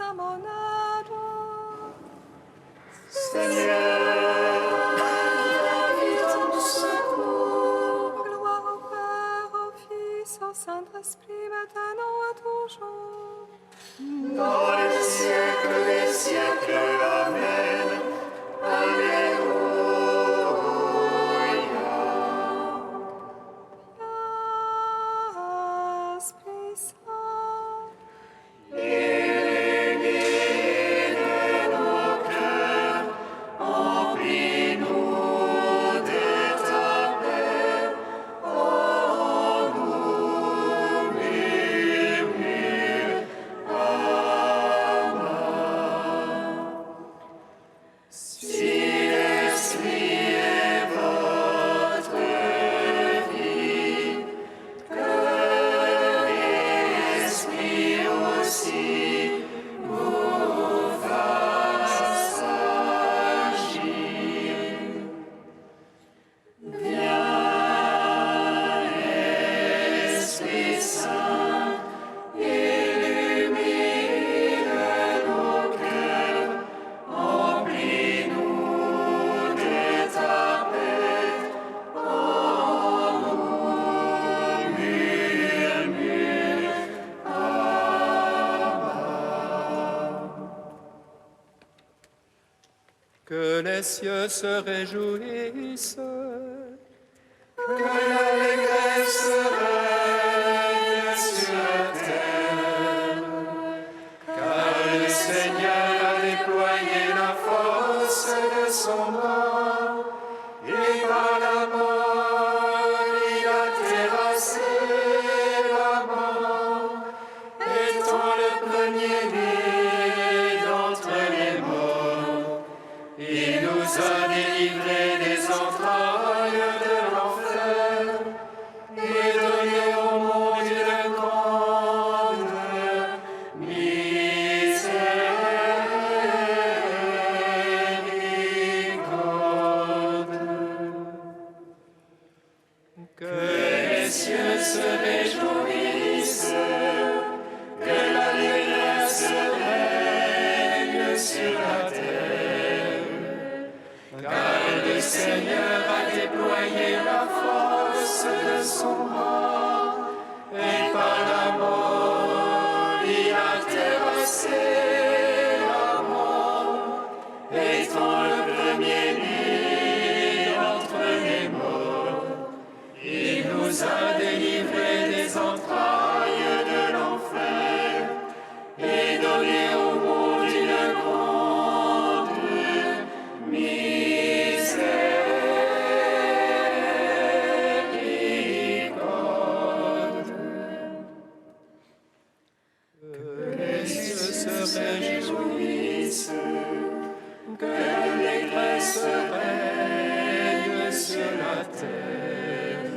à mon ado. Seigneur, viens à mon secours. Gloire au Père, au Fils, au Saint-Esprit, maintenant à toujours. Dans les siècles des siècles, Amen. Alléluia. Esprit Saint, Illumine nos cœurs, emplis-nous de ta paix. Oh, nous murmure, Amen. Si l'Esprit est votre vie, que l'Esprit aussi vous fasse agir. Viens, Esprit Saint, illumine nos cœurs, emplis-nous de ta paix. Oh, nous murmure, Que les cieux se réjouissent, que l'allégresse règne sur la terre, car le Seigneur a déployé la force de son bras, et par la mort il a terrassé la mort, étant le premier-né d'entre les morts. Il nous a délivrés des entrailles de l'enfer et donné au monde une grande miséricorde. Que les cieux se réjouissent, que l'allégresse règne sur la terre, car le Seigneur a déployé la force de son bras, et par la mort il a terrassé la mort, étant le premier-né d'entre les morts. Il nous a délivrés des entrailles de l'enfer et donné au monde une grande miséricorde. Que les cieux se réjouissent, que l'allégresse règne sur la terre,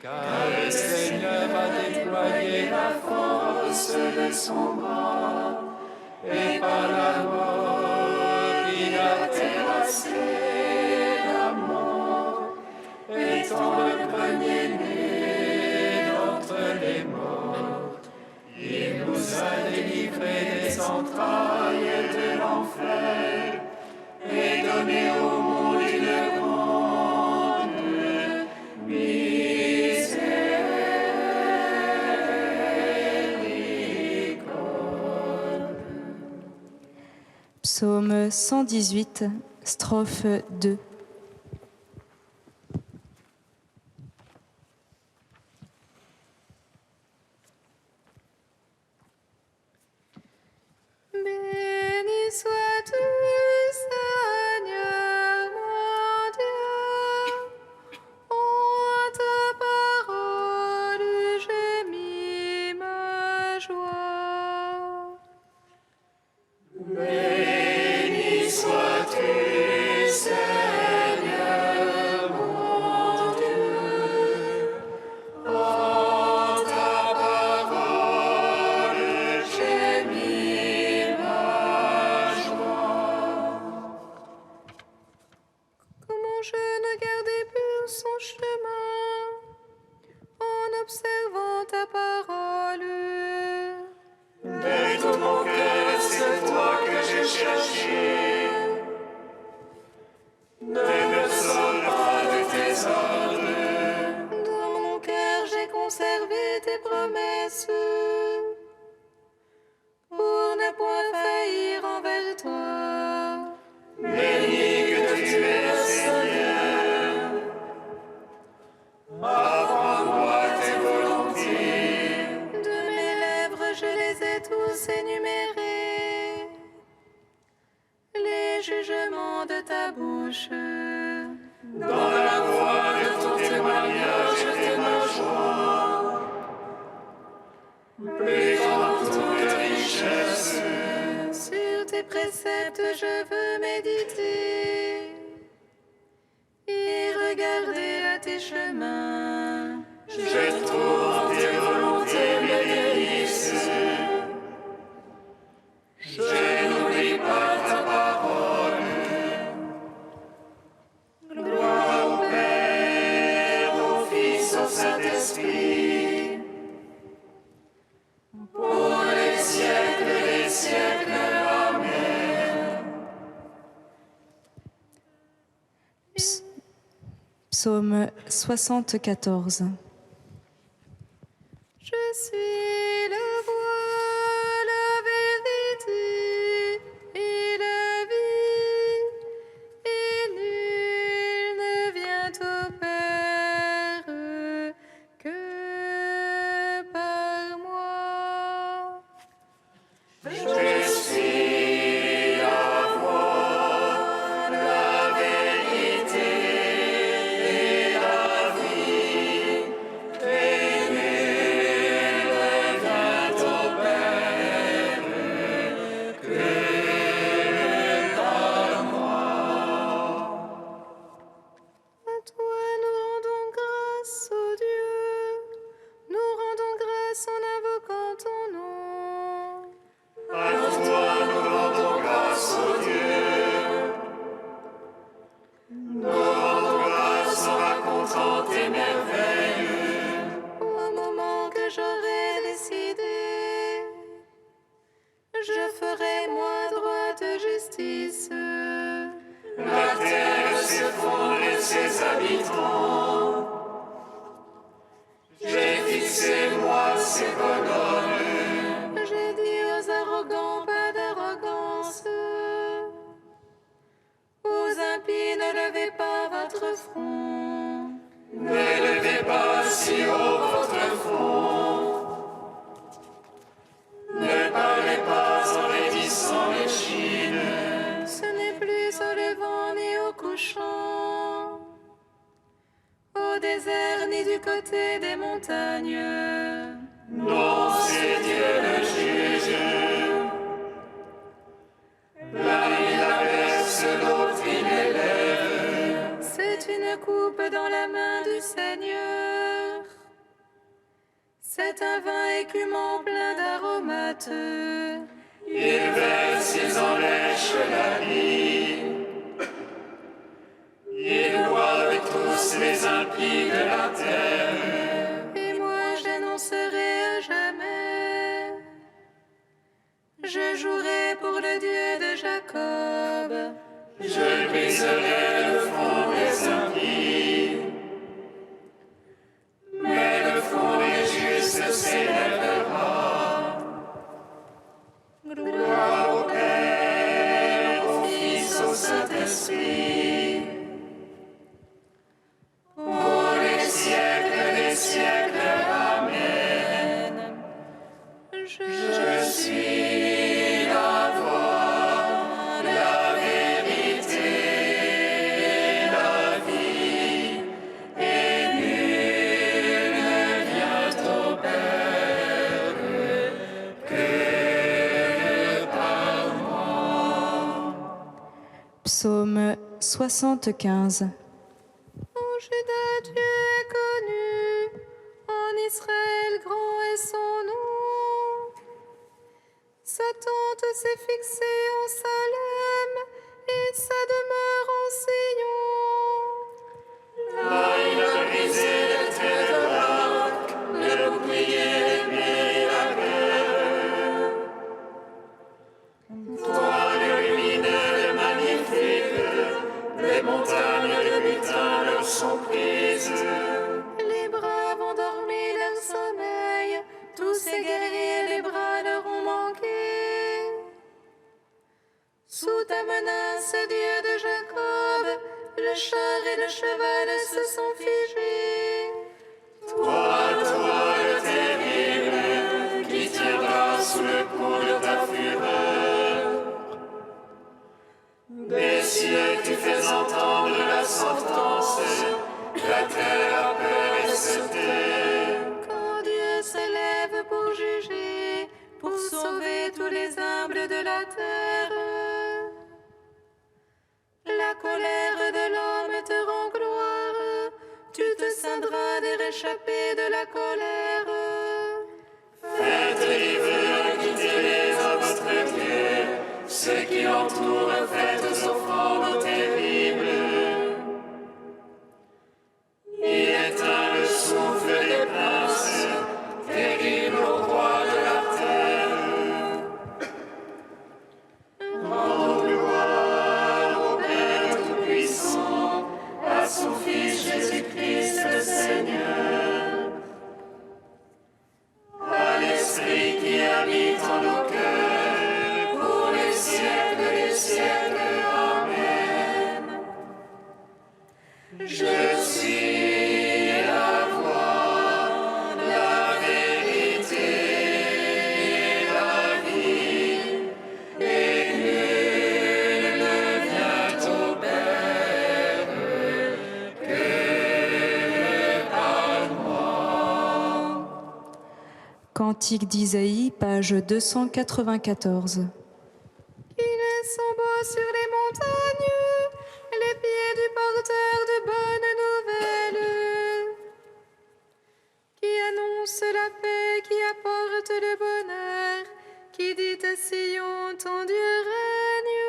car le Seigneur a déployé la force de son bras, et par la mort il a terrassé la mort, étant le premier-né d'entre les morts. Il nous a délivrés des entrailles de l'enfer et donné au monde une grande miséricorde. Psaume 118, strophe 2. béni sois-tu, Seigneur mon Dieu. En ta parole j'ai mis ma joie. Béni sois-tu, Seigneur mon Dieu. En ta parole j'ai mis ma joie. Comment je ne gardais plus son chemin en observant ta parole. De tout mon cœur chercher. Ne sommes pas de tes ordres. Dans mon cœur, j'ai conservé tes promesses pour ne point faillir envers toi. Béni que tu es, Seigneur. Apprends-moi tes volontés. De mes lèvres, je les ai tous énumérés. Les jugements de ta bouche. Dans la voie de ton témoignage était ma joie. Plus qu'en toute richesse. Sur tes préceptes, je veux méditer et regarder à tes chemins. Je trouve tes volontés mes délices. Je n'oublie pas ta parole. Gloire au Père, au Fils, au Saint-Esprit, pour les siècles des siècles. Amen. Psaume 74. Je suis la voie, la vérité et la vie, et nul ne vient au Père que par moi. Je suis la voie, la vérité et la vie, et nul ne vient au Père que par moi. À toi nous rendons grâce, ô Dieu, nous rendons grâce en invoquant ton nom. À toi nous rendons grâce, ô Dieu. Nous rendons grâce en racontant tes merveilles. Au moment que j'aurai décidé, je ferai moi droit de justice. La terre s'effondre et ses habitants. J'ai fixé moi ses bonhommes. J'ai dit aux arrogants, pas d'arrogance. Aux impies, ne levez pas votre front. Ne levez pas si haut votre front. Ne parlez pas en raidissant l'échine. Ce n'est plus au levant ni au couchant, au désert ni du côté des montagnes. Non, c'est Dieu le juge. L'un il abaisse, l'autre il élève. C'est une coupe dans la main du Seigneur. C'est un vin écumant plein d'aromates. Il verse, ils en lèchent la vie. Ils boivent tous les impies de la terre. Et moi j'annoncerai à jamais. Je jouerai pour le Dieu de Jacob. Je briserai le front des impies. Mais le front des justes s'élèvera. Gloire au Père, au Fils, au Saint-Esprit, pour les siècles des siècles. Amen. Je suis la voie, la vérité et la vie, et nul ne vient au Père que par moi. Psaume 75. En Juda, Dieu est connu, en Israël, grand est son nom. Sa tente s'est fixée en Salem et sa demeure en Sion. Là, il a brisé le trait de l'arc, le bouclier, l'épée et la guerre. Toi, le le Dieu de Jacob, le char et le cheval se sont figés. Toi le terrible, qui tiendras sous le coup de ta fureur. Des cieux tu fais entendre la sentence, la terre a peur et se tait. Quand Dieu se lève pour juger, pour sauver tous les humbles de la terre. La colère de l'homme te rend gloire, tu te ceindras de réchapper de la colère. Faites livrer, quittez-les à votre Dieu, ceux qui l'entourent, faites offrandes terribles. Il éteint le souffle des princes, terrible au roi de la terre. Rendons gloire au Père Tout-Puissant, à son Fils Jésus-Christ le Seigneur, à l'Esprit qui habite en nos cœurs, pour les siècles des siècles. Amen. Je suis la voie, la vérité et la vie, et nul ne vient au Père que par moi. Cantique d'Isaïe, page 294. Il est son beau sur les montagnes, les pieds du porteur de bonnes nouvelles, qui annonce la paix, qui apporte le bonheur, qui dit à Sion, ton Dieu règne.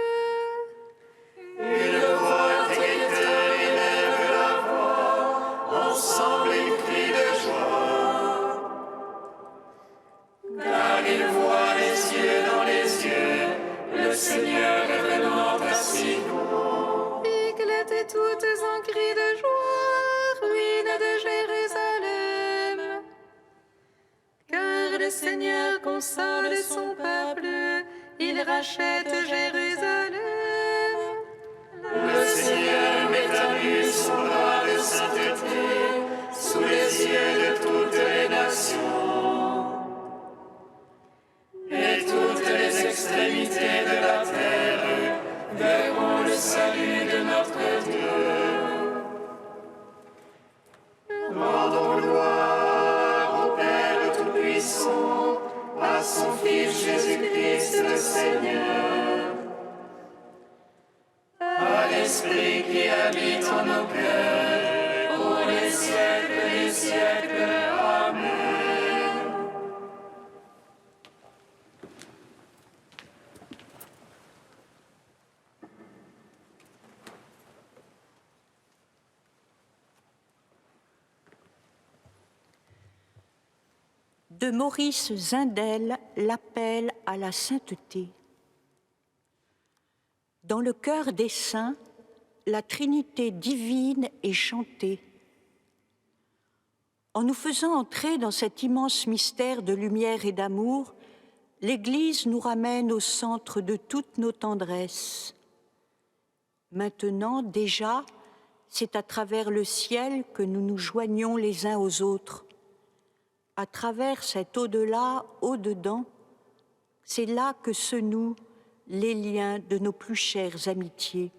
Une voix terrible élève la voix, ensemble ils crient de joie. Car ils voient les yeux dans les yeux, le Seigneur est venant à Sion. Éclatez toutes en cris de joie, ruines de Jérusalem. Car le Seigneur console son peuple, il rachète Jérusalem. Le Seigneur met à nu son bras de sainteté sous les yeux de toutes les nations. Et toutes les extrémités de la terre verront le salut de notre Dieu. Rendons gloire au Père Tout-Puissant, à son Fils Jésus-Christ le Seigneur, à l'Esprit qui habite en nos cœurs, pour les siècles des siècles. Amen. De Maurice Zindel, l'appel à la sainteté. Dans le cœur des saints, la Trinité divine est chantée. En nous faisant entrer dans cet immense mystère de lumière et d'amour, l'Église nous ramène au centre de toutes nos tendresses. Maintenant, déjà, c'est à travers le ciel que nous nous joignons les uns aux autres. À travers cet au-delà, au-dedans, c'est là que se nouent les liens de nos plus chères amitiés.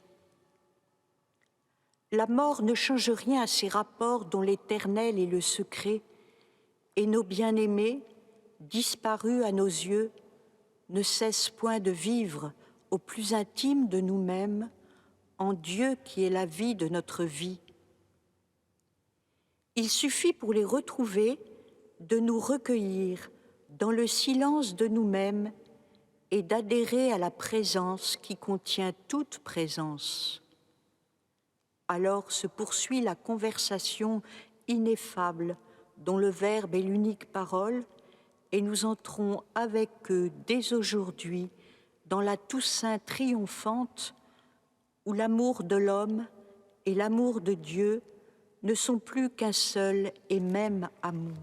La mort ne change rien à ces rapports dont l'éternel est le secret, et nos bien-aimés, disparus à nos yeux, ne cessent point de vivre au plus intime de nous-mêmes, en Dieu qui est la vie de notre vie. Il suffit pour les retrouver de nous recueillir dans le silence de nous-mêmes et d'adhérer à la présence qui contient toute présence. Alors se poursuit la conversation ineffable dont le Verbe est l'unique parole, et nous entrons avec eux dès aujourd'hui dans la Toussaint triomphante où l'amour de l'homme et l'amour de Dieu ne sont plus qu'un seul et même amour.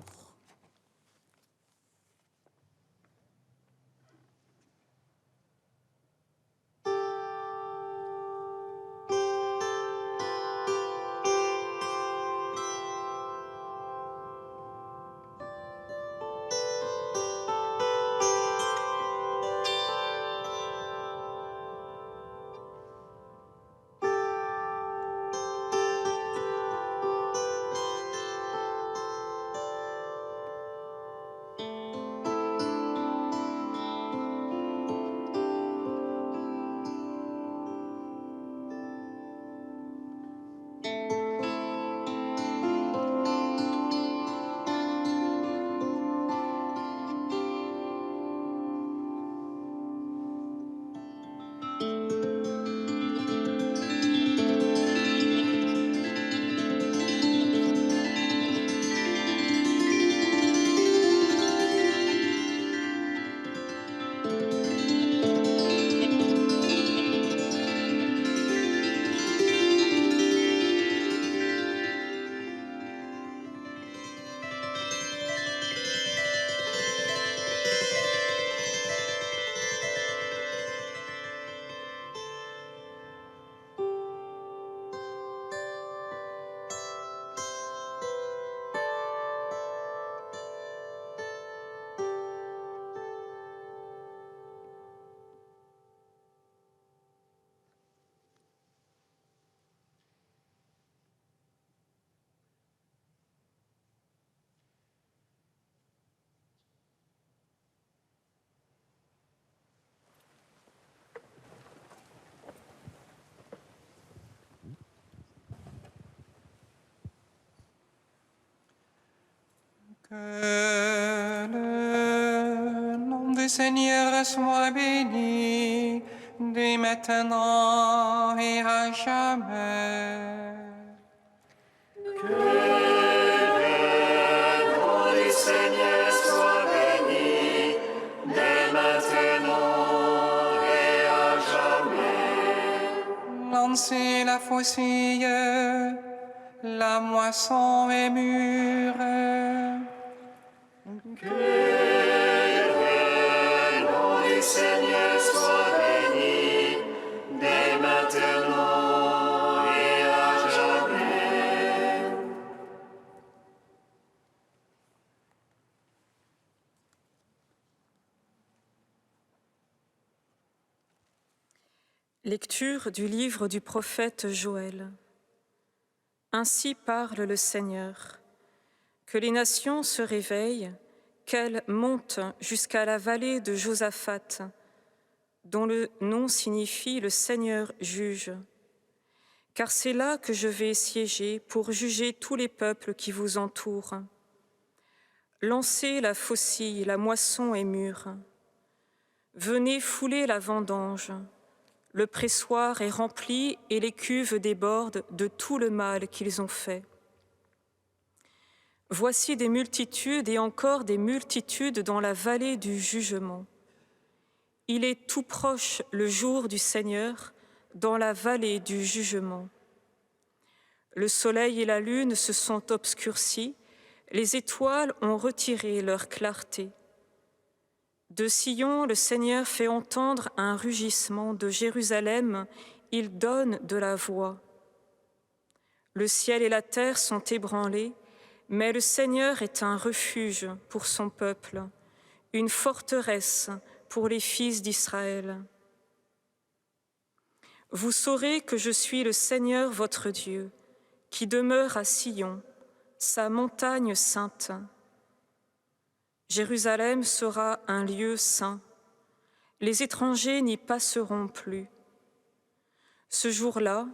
Que le nom du Seigneur soit béni, dès maintenant et à jamais. Que le nom du Seigneur soit béni, dès maintenant et à jamais. Lancez la faucille, la moisson est mûre. Que le nom du Seigneur soit béni, dès maintenant et à jamais. Lecture du livre du prophète Joël. Ainsi parle le Seigneur. Que les nations se réveillent, qu'elles montent jusqu'à la vallée de Josaphat, dont le nom signifie le Seigneur juge. Car c'est là que je vais siéger pour juger tous les peuples qui vous entourent. Lancez la faucille, la moisson est mûre. Venez fouler la vendange. Le pressoir est rempli et les cuves débordent de tout le mal qu'ils ont fait. Voici des multitudes et encore des multitudes dans la vallée du jugement. Il est tout proche le jour du Seigneur dans la vallée du jugement. Le soleil et la lune se sont obscurcis, les étoiles ont retiré leur clarté. De Sion, le Seigneur fait entendre un rugissement, de Jérusalem, il donne de la voix. Le ciel et la terre sont ébranlés, mais le Seigneur est un refuge pour son peuple, une forteresse pour les fils d'Israël. Vous saurez que je suis le Seigneur votre Dieu, qui demeure à Sion, sa montagne sainte. Jérusalem sera un lieu saint. Les étrangers n'y passeront plus. Ce jour-là,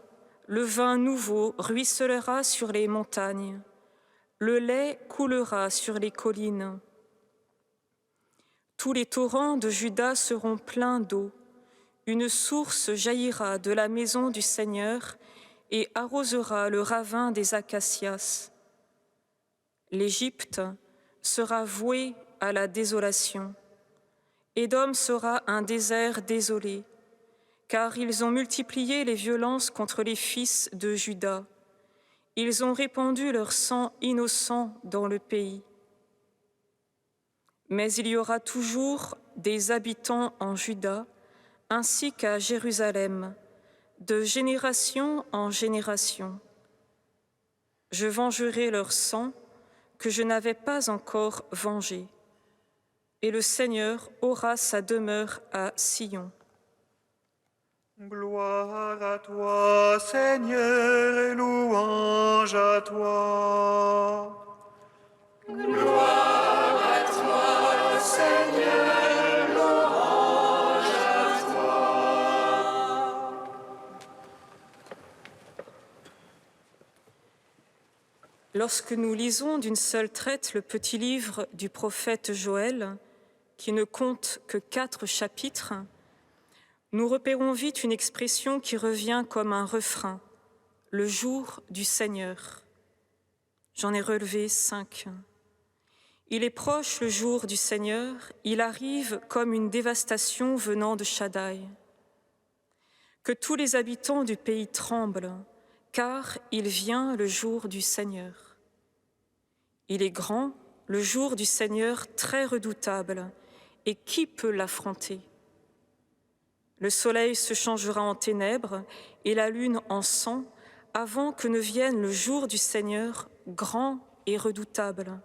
le vin nouveau ruisselera sur les montagnes. Le lait coulera sur les collines. Tous les torrents de Juda seront pleins d'eau. Une source jaillira de la maison du Seigneur et arrosera le ravin des acacias. L'Égypte sera vouée à la désolation. Édom sera un désert désolé, car ils ont multiplié les violences contre les fils de Juda. Ils ont répandu leur sang innocent dans le pays. Mais il y aura toujours des habitants en Juda, ainsi qu'à Jérusalem, de génération en génération. Je vengerai leur sang que je n'avais pas encore vengé, et le Seigneur aura sa demeure à Sion. Gloire à toi, Seigneur, et louange à toi. Gloire à toi, Seigneur, louange à toi. Lorsque nous lisons d'une seule traite le petit livre du prophète Joël, qui ne compte que 4 chapitres, nous repérons vite une expression qui revient comme un refrain, le jour du Seigneur. J'en ai relevé 5. Il est proche le jour du Seigneur, il arrive comme une dévastation venant de Shaddai. Que tous les habitants du pays tremblent, car il vient le jour du Seigneur. Il est grand, le jour du Seigneur très redoutable, et qui peut l'affronter? Le soleil se changera en ténèbres et la lune en sang avant que ne vienne le jour du Seigneur grand et redoutable.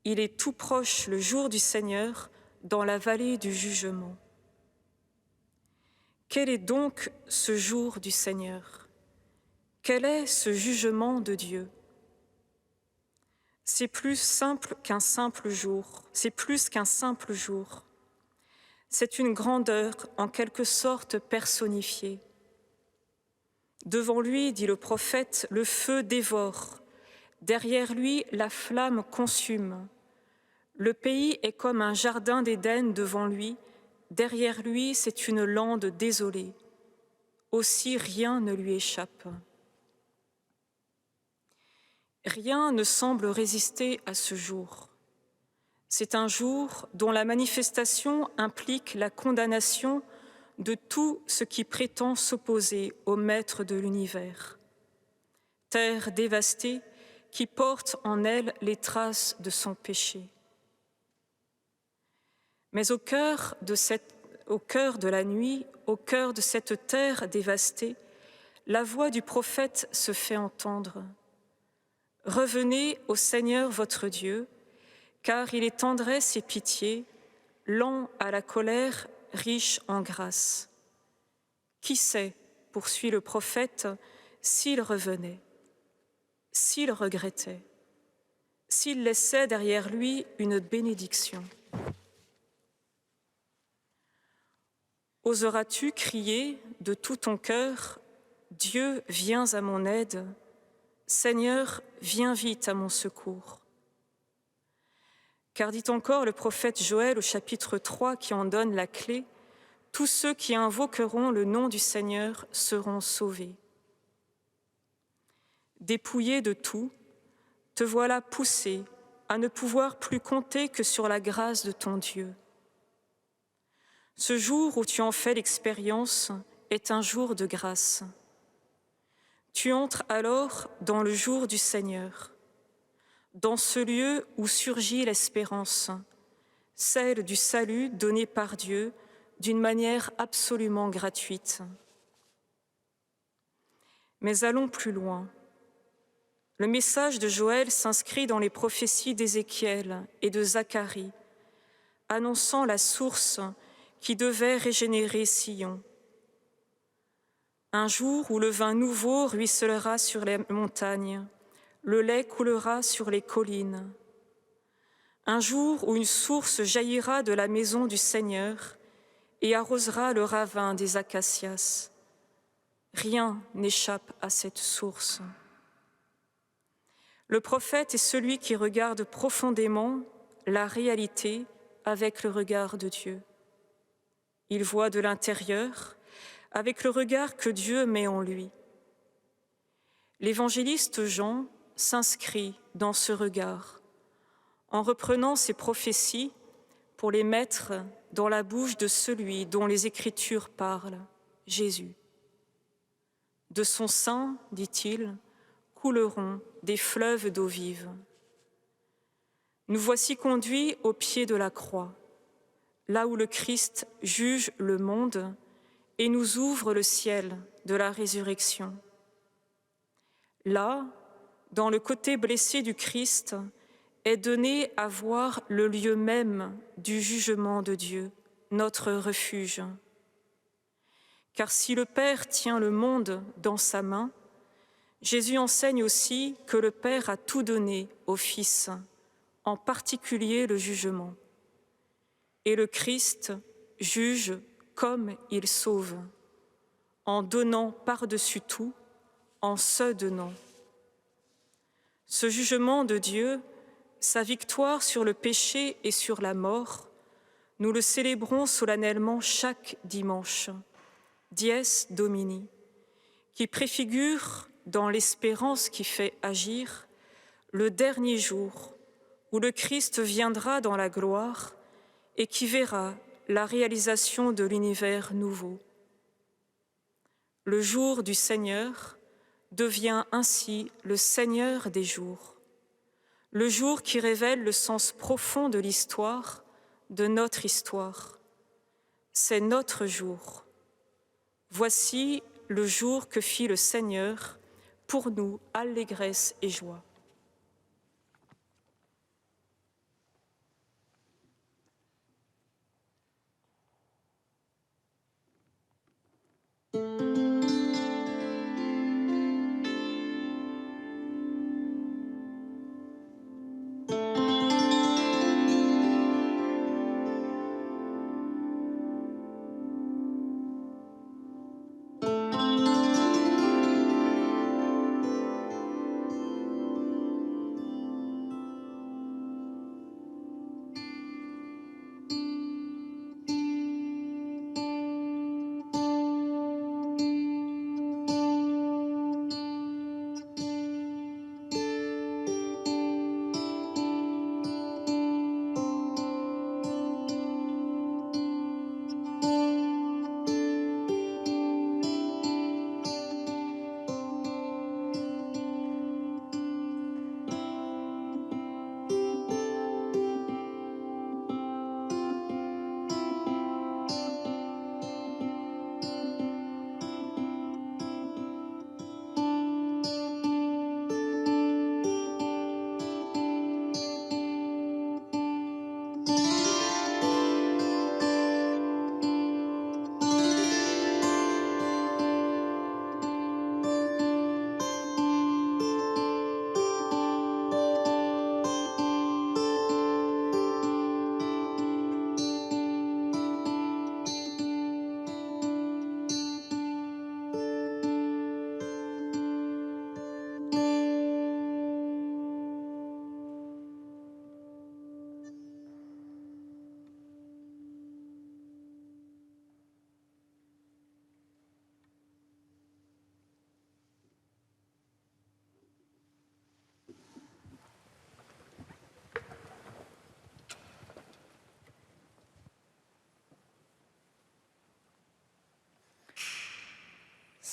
Il est tout proche le jour du Seigneur dans la vallée du jugement. Quel est donc ce jour du Seigneur? Quel est ce jugement de Dieu? C'est plus simple qu'un simple jour, c'est plus qu'un simple jour. C'est une grandeur en quelque sorte personnifiée. Devant lui, dit le prophète, le feu dévore. Derrière lui, la flamme consume. Le pays est comme un jardin d'Éden devant lui. Derrière lui, c'est une lande désolée. Aussi, rien ne lui échappe. Rien ne semble résister à ce jour. C'est un jour dont la manifestation implique la condamnation de tout ce qui prétend s'opposer au Maître de l'univers. Terre dévastée qui porte en elle les traces de son péché. Mais au cœur de la nuit, au cœur de cette terre dévastée, la voix du prophète se fait entendre. Revenez au Seigneur votre Dieu, car il est tendresse et pitié, lent à la colère, riche en grâce. Qui sait, poursuit le prophète, s'il revenait, s'il regrettait, s'il laissait derrière lui une bénédiction. Oseras-tu crier de tout ton cœur, Dieu, viens à mon aide, Seigneur, viens vite à mon secours. Car dit encore le prophète Joël au chapitre 3 qui en donne la clé, tous ceux qui invoqueront le nom du Seigneur seront sauvés. Dépouillé de tout, te voilà poussé à ne pouvoir plus compter que sur la grâce de ton Dieu. Ce jour où tu en fais l'expérience est un jour de grâce. Tu entres alors dans le jour du Seigneur, dans ce lieu où surgit l'espérance, celle du salut donné par Dieu d'une manière absolument gratuite. Mais allons plus loin. Le message de Joël s'inscrit dans les prophéties d'Ézéchiel et de Zacharie, annonçant la source qui devait régénérer Sion. Un jour où le vin nouveau ruissellera sur les montagnes, le lait coulera sur les collines. Un jour où une source jaillira de la maison du Seigneur et arrosera le ravin des acacias. Rien n'échappe à cette source. Le prophète est celui qui regarde profondément la réalité avec le regard de Dieu. Il voit de l'intérieur avec le regard que Dieu met en lui. L'évangéliste Jean s'inscrit dans ce regard en reprenant ces prophéties pour les mettre dans la bouche de celui dont les Écritures parlent, Jésus. De son sein, dit-il, couleront des fleuves d'eau vive. Nous voici conduits au pied de la croix, là où le Christ juge le monde et nous ouvre le ciel de la résurrection. Là, dans le côté blessé du Christ, est donné à voir le lieu même du jugement de Dieu, notre refuge. Car si le Père tient le monde dans sa main, Jésus enseigne aussi que le Père a tout donné au Fils, en particulier le jugement. Et le Christ juge comme il sauve, en donnant par-dessus tout, en se donnant. Ce jugement de Dieu, sa victoire sur le péché et sur la mort, nous le célébrons solennellement chaque dimanche, Dies Domini, qui préfigure, dans l'espérance qui fait agir, le dernier jour où le Christ viendra dans la gloire et qui verra la réalisation de l'univers nouveau. Le jour du Seigneur devient ainsi le Seigneur des jours, le jour qui révèle le sens profond de l'histoire, de notre histoire. C'est notre jour. Voici le jour que fit le Seigneur, pour nous, allégresse et joie.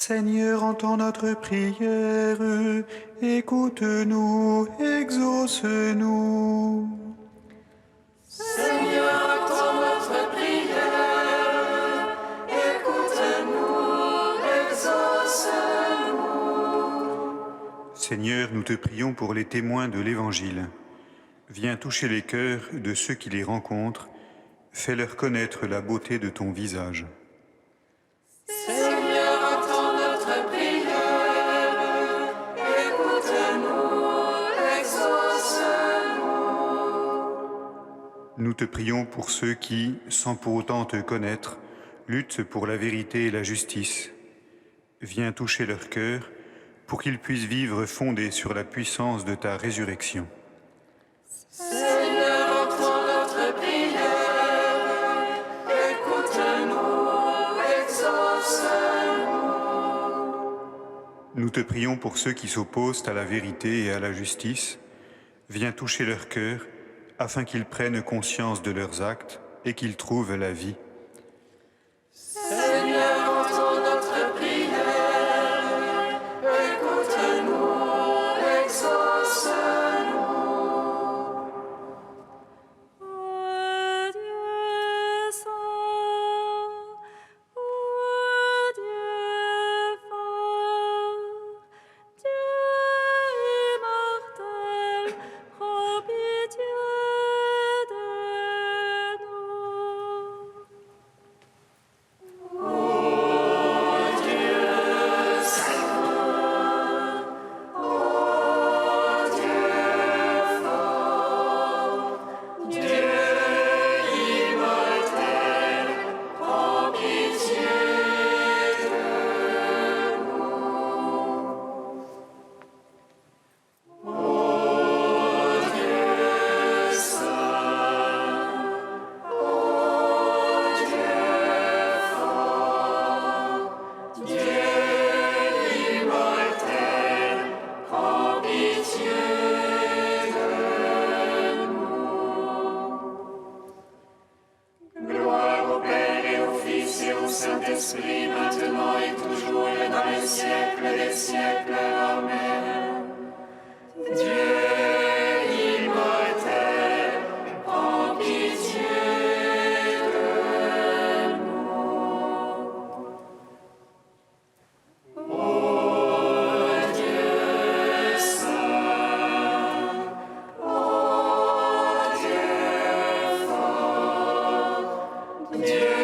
Seigneur, entends notre prière, écoute-nous, exauce-nous. Seigneur, entends notre prière, écoute-nous, exauce-nous. Seigneur, nous te prions pour les témoins de l'Évangile. Viens toucher les cœurs de ceux qui les rencontrent, fais-leur connaître la beauté de ton visage. Seigneur, entends notre prière, écoute-nous, exauce-nous. Nous te prions pour ceux qui, sans pour autant te connaître, luttent pour la vérité et la justice. Viens toucher leur cœur pour qu'ils puissent vivre fondés sur la puissance de ta résurrection. Seigneur, entends notre prière, écoute-nous, exauce-nous. Nous te prions pour ceux qui s'opposent à la vérité et à la justice. Viens toucher leur cœur afin qu'ils prennent conscience de leurs actes et qu'ils trouvent la vie. Seigneur, entends notre prière, écoute-nous, exauce-nous. Saint-Esprit, maintenant et toujours et dans les siècles des siècles. Amen. Dieu immortel, prends pitié de nous. Ô Dieu saint, ô Dieu fort, Dieu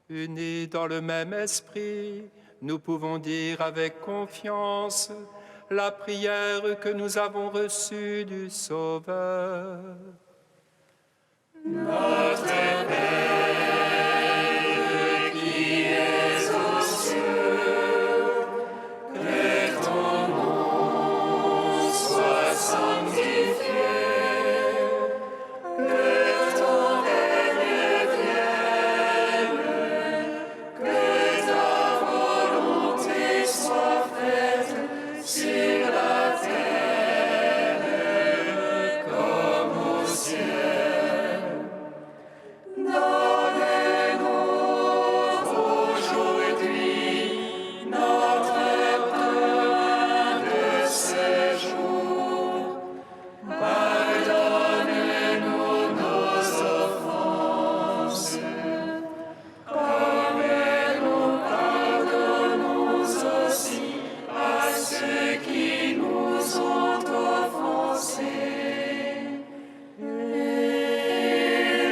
unis dans le même esprit, nous pouvons dire avec confiance la prière que nous avons reçue du Sauveur. Notre Père qui es aux cieux, que ton nom soit sanctifié, que ton règne vienne, que ta volonté soit faite sur la terre comme au ciel. Donne-nous aujourd'hui notre pain de ce jour. Pardonne-nous nos offenses, comme nous pardonnons aussi à ceux qui nous ont offensés. Et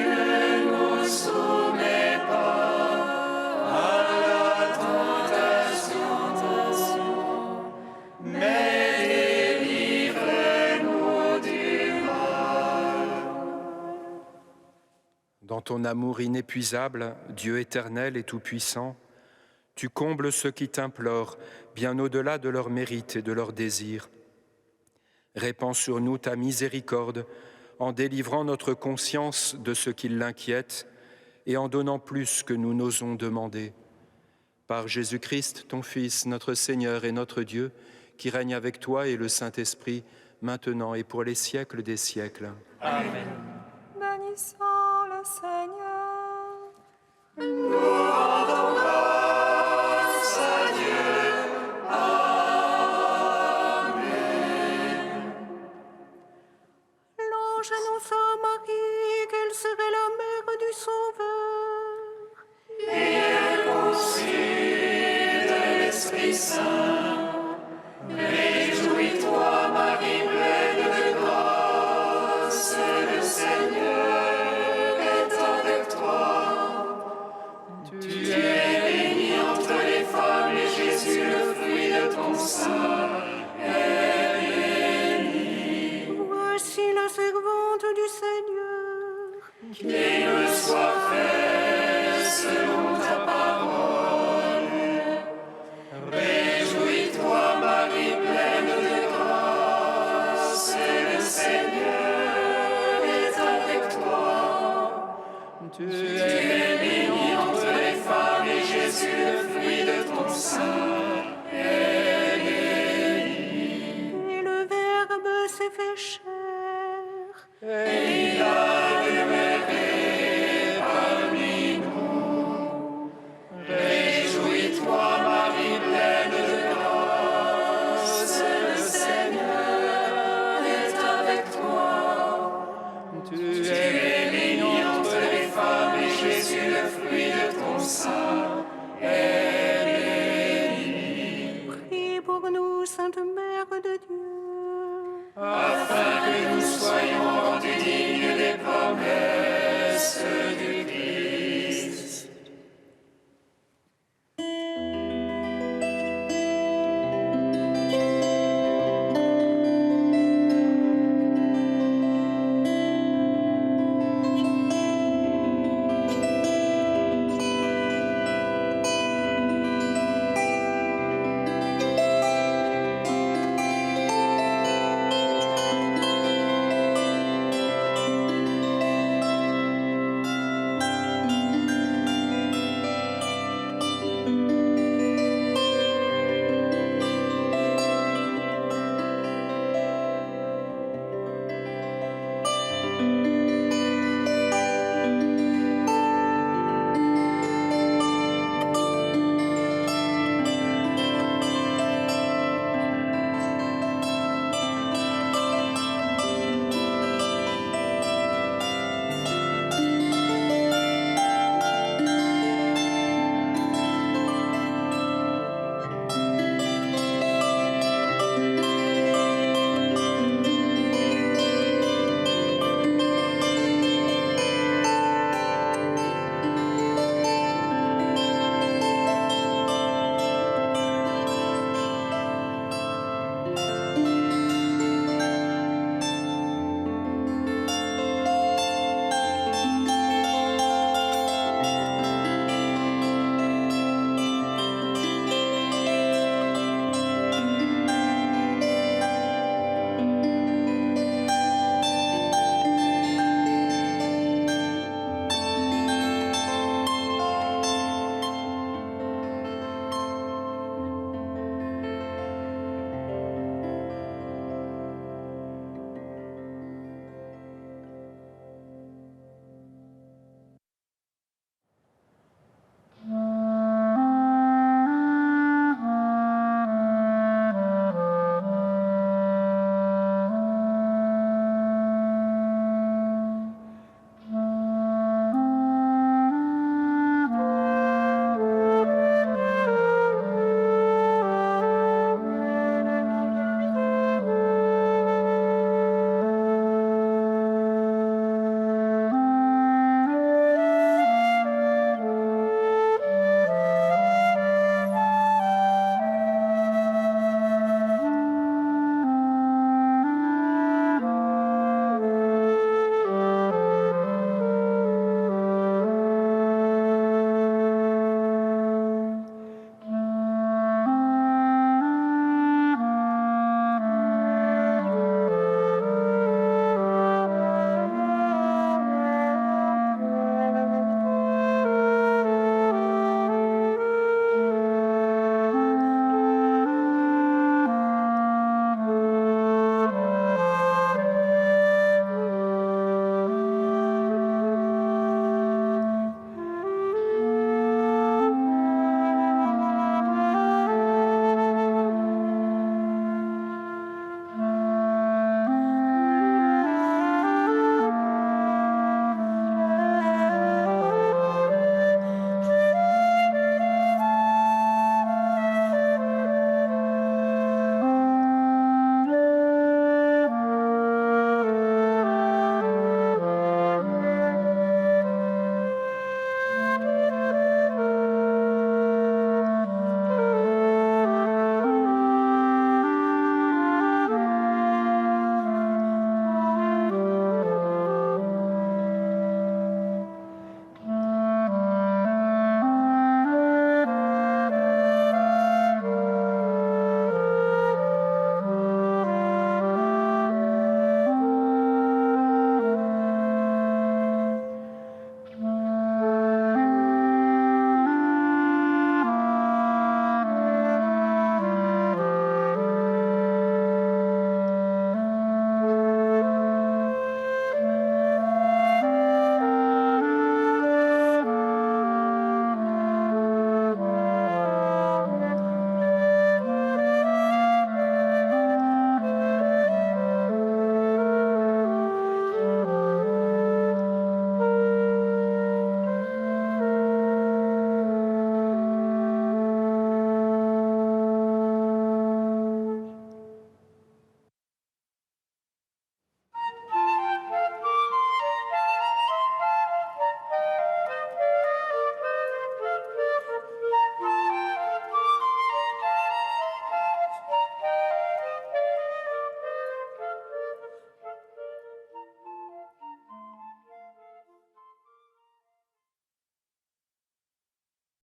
ne nous soumets pas à la tentation, mais délivre-nous du mal. Dans ton amour inépuisable, Dieu éternel et tout-puissant, tu combles ceux qui t'implorent, bien au-delà de leurs mérites et de leurs désirs. Répands sur nous ta miséricorde, en délivrant notre conscience de ce qui l'inquiète et en donnant plus que nous n'osons demander. Par Jésus-Christ, ton Fils, notre Seigneur et notre Dieu, qui règne avec toi et le Saint-Esprit, maintenant et pour les siècles des siècles. Amen. Bannissons